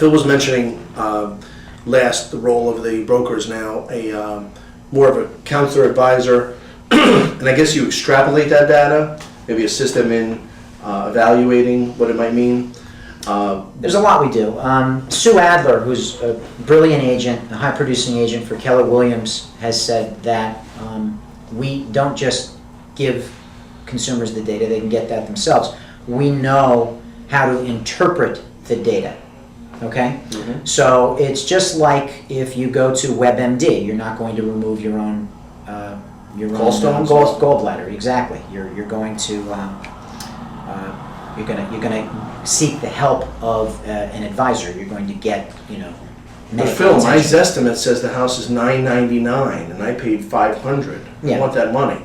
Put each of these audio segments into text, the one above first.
Phil was mentioning last the role of the broker is now a more of a counselor advisor, and I guess you extrapolate that data, maybe assist them in evaluating what it might mean. There's a lot we do. Sue Adler, who's a brilliant agent, a high-producing agent for Keller Williams, has said that we don't just give consumers the data, they can get that themselves. We know how to interpret the data, okay? Mm-hmm. So it's just like if you go to WebMD, you're not going to remove your own gallbladder. Exactly. You're going to you're gonna seek the help of an advisor. You're going to get But Phil, my Zestimate says the house is $999 and I paid $500. Yeah. I want that money.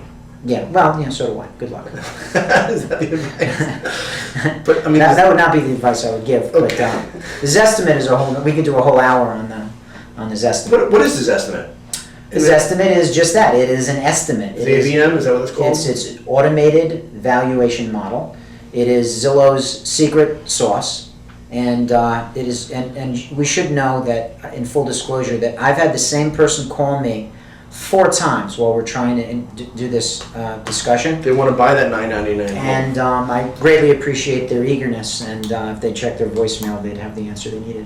Yeah, well, so do I. Good luck. Is that the advice? But I mean, that would not be the advice I would give. Okay. But the Zestimate is a whole. We could do a whole hour on the Zestimate. What is the Zestimate? The Zestimate is just that. It is an estimate. REVamp, is that what it's called? It's an automated valuation model. It is Zillow's secret sauce, and it is. And we should know that, in full disclosure, that I've had the same person call me 4 times while we're trying to do this discussion. They want to buy that $999. And I greatly appreciate their eagerness, and if they checked their voicemail, they'd have the answer they needed.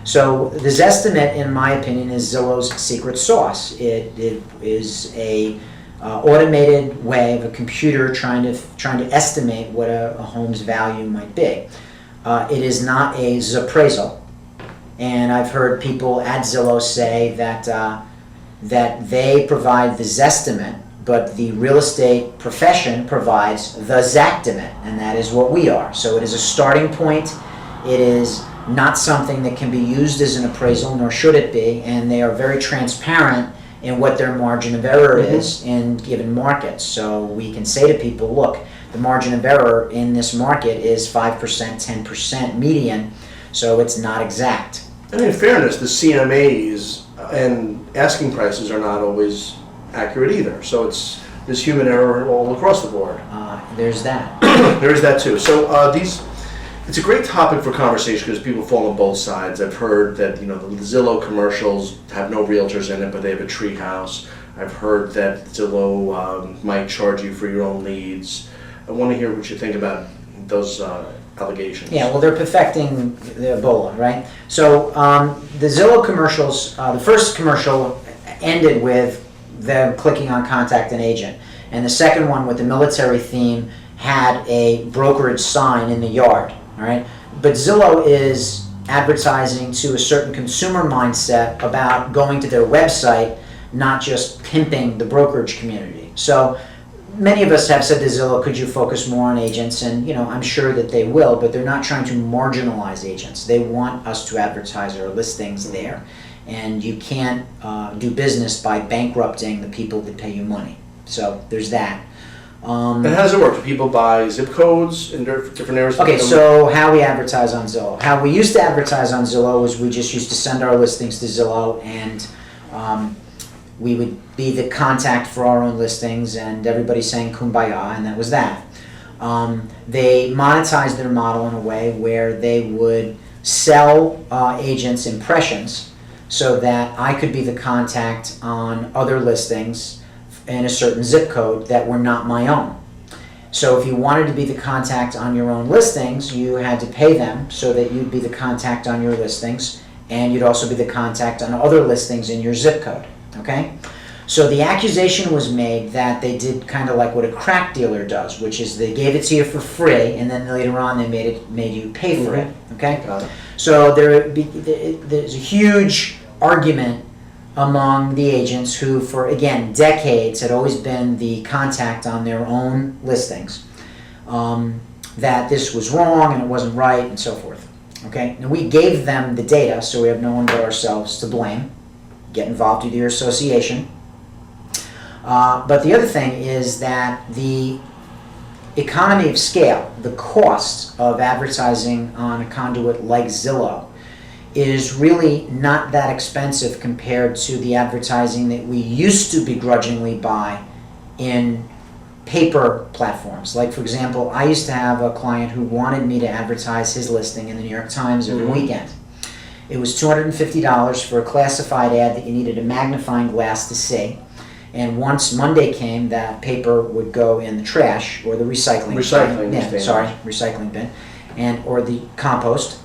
So the Zestimate, in my opinion, is Zillow's secret sauce. It is a automated way of a computer trying to estimate what a home's value might be. It is not a Zappraisal, and I've heard people at Zillow say that they provide the Zestimate, but the real estate profession provides the Zactimate, and that is what we are. So it is a starting point. It is not something that can be used as an appraisal, nor should it be, and they are very transparent in what their margin of error is in given markets. So we can say to people, look, the margin of error in this market is 5%, 10% median, so it's not exact. And in fairness, the CMAs and asking prices are not always accurate either. So there's human error all across the board. There's that. There is that too. So it's a great topic for conversation because people fall on both sides. I've heard that the Zillow commercials have no realtors in it, but they have a tree house. I've heard that Zillow might charge you for your own leads. I want to hear what you think about those allegations. Yeah, well, they're perfecting the Ebola, right? So the Zillow commercials, the first commercial ended with them clicking on contact an agent, and the second one with the military theme had a brokerage sign in the yard. All right, but Zillow is advertising to a certain consumer mindset about going to their website, not just pimping the brokerage community. So many of us have said to Zillow, could you focus more on agents? And I'm sure that they will, but they're not trying to marginalize agents. They want us to advertise our listings there, and you can't do business by bankrupting the people that pay you money. So there's that. And how does it work? Do people buy zip codes in different areas? Okay, so how we advertise on Zillow. How we used to advertise on Zillow was we just used to send our listings to Zillow, and we would be the contact for our own listings, and everybody saying kumbaya, and that was that. They monetized their model in a way where they would sell agents impressions so that I could be the contact on other listings in a certain zip code that were not my own. So if you wanted to be the contact on your own listings, you had to pay them so that you'd be the contact on your listings, and you'd also be the contact on other listings in your zip code, okay? So the accusation was made that they did kind of like what a crack dealer does, which is they gave it to you for free, and then later on they made you pay for it, okay? Got it. So there's a huge argument among the agents who, for, again, decades had always been the contact on their own listings, that this was wrong and it wasn't right and so forth. Okay, now we gave them the data, so we have no one but ourselves to blame. Get involved with your association. But the other thing is that the economy of scale, the cost of advertising on a conduit like Zillow, is really not that expensive compared to the advertising that we used to begrudgingly buy in paper platforms. Like, for example, I used to have a client who wanted me to advertise his listing in the New York Times every weekend. It was $250 for a classified ad that you needed a magnifying glass to see. And once Monday came, that paper would go in the trash or the recycling bin. Recycling bin, or the compost,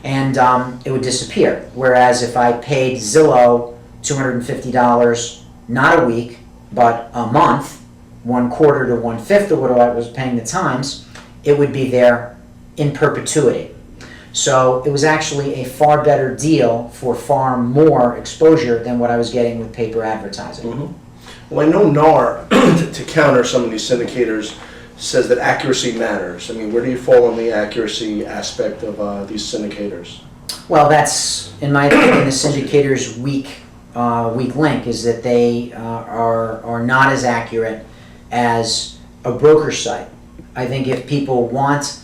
and it would disappear. Whereas if I paid Zillow $250, not a week, but a month, 1/4 to 1/5 of what I was paying the Times, it would be there in perpetuity. So it was actually a far better deal for far more exposure than what I was getting with paper advertising. Mm-hmm. Well, I know NAR, to counter some of these syndicators, says that accuracy matters. I mean, where do you fall on the accuracy aspect of these syndicators? Well, that's, in my opinion, the syndicators' weak link is that they are not as accurate as a broker site. I think if people want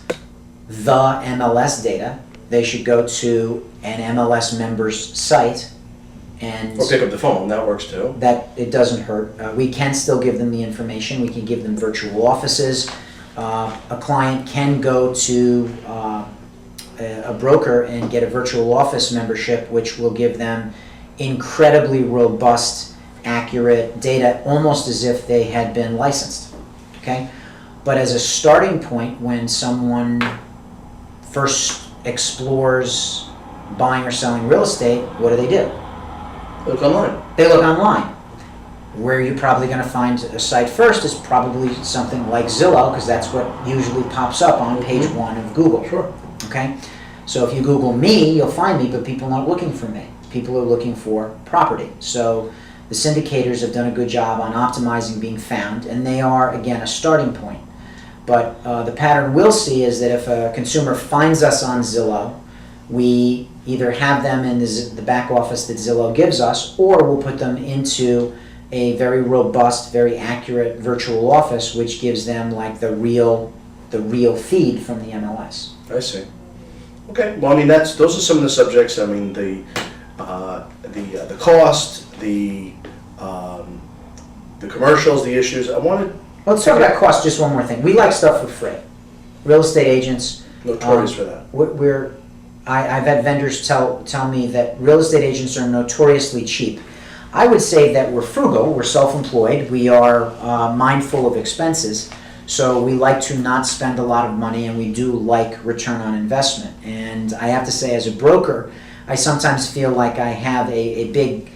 the MLS data, they should go to an MLS member's site, and Or pick up the phone, that works too. that it doesn't hurt. We can still give them the information. We can give them virtual offices. A client can go to a broker and get a virtual office membership, which will give them incredibly robust, accurate data, almost as if they had been licensed. Okay? But as a starting point, when someone first explores buying or selling real estate, what do? Look online. They look online. Where you're probably going to find a site first is probably something like Zillow, because that's what usually pops up on page 1 of Google. Sure. Okay? So if you Google me, you'll find me, but people aren't looking for me. People are looking for property. So the syndicators have done a good job on optimizing being found, and they are, again, a starting point. But the pattern we'll see is that if a consumer finds us on Zillow, we either have them in the back office that Zillow gives us, or we'll put them into a very robust, very accurate virtual office, which gives them like the real feed from the MLS. I see. Okay. Well, I mean, those are some of the subjects. I mean, the cost, the commercials, the issues. Let's talk about cost. Just one more thing. We like stuff for free. Real estate agents. Notorious for that. I've had vendors tell me that real estate agents are notoriously cheap. I would say that we're frugal, we're self-employed, we are mindful of expenses, so we like to not spend a lot of money, and we do like return on investment. And I have to say, as a broker, I sometimes feel like I have a big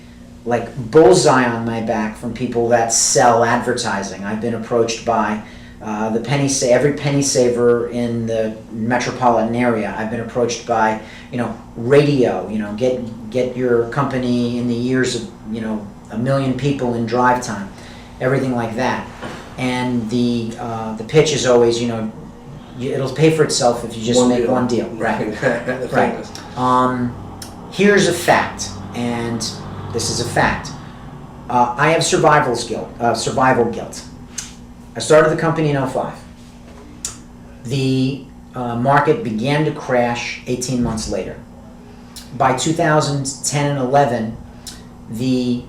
bullseye on my back from people that sell advertising. I've been approached by every penny saver in the metropolitan area. I've been approached by, radio, get your company in the ears of, 1 million people in drive time, everything like that. And the pitch is always, it'll pay for itself if you just make one deal. Right. Right. Here's a fact, and this is a fact. I have survival guilt. I started the company in 2005. The market began to crash 18 months later. By 2010 and 11, the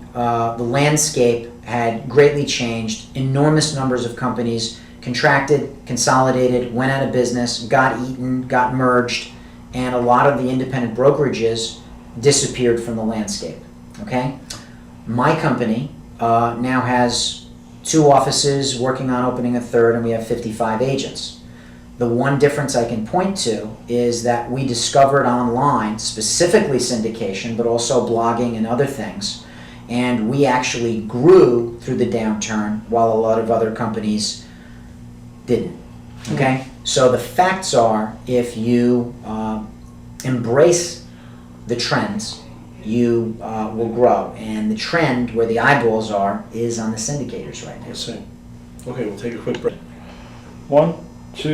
landscape had greatly changed. Enormous numbers of companies contracted, consolidated, went out of business, got eaten, got merged, and a lot of the independent brokerages disappeared from the landscape. Okay? My company now has 2 offices, working on opening a 3rd, and we have 55 agents. The one difference I can point to is that we discovered online, specifically syndication, but also blogging and other things, and we actually grew through the downturn while a lot of other companies didn't. Okay? So the facts are, if you embrace the trends, you will grow. And the trend, where the eyeballs are, is on the syndicators right now. I see. Okay, we'll take a quick break. 1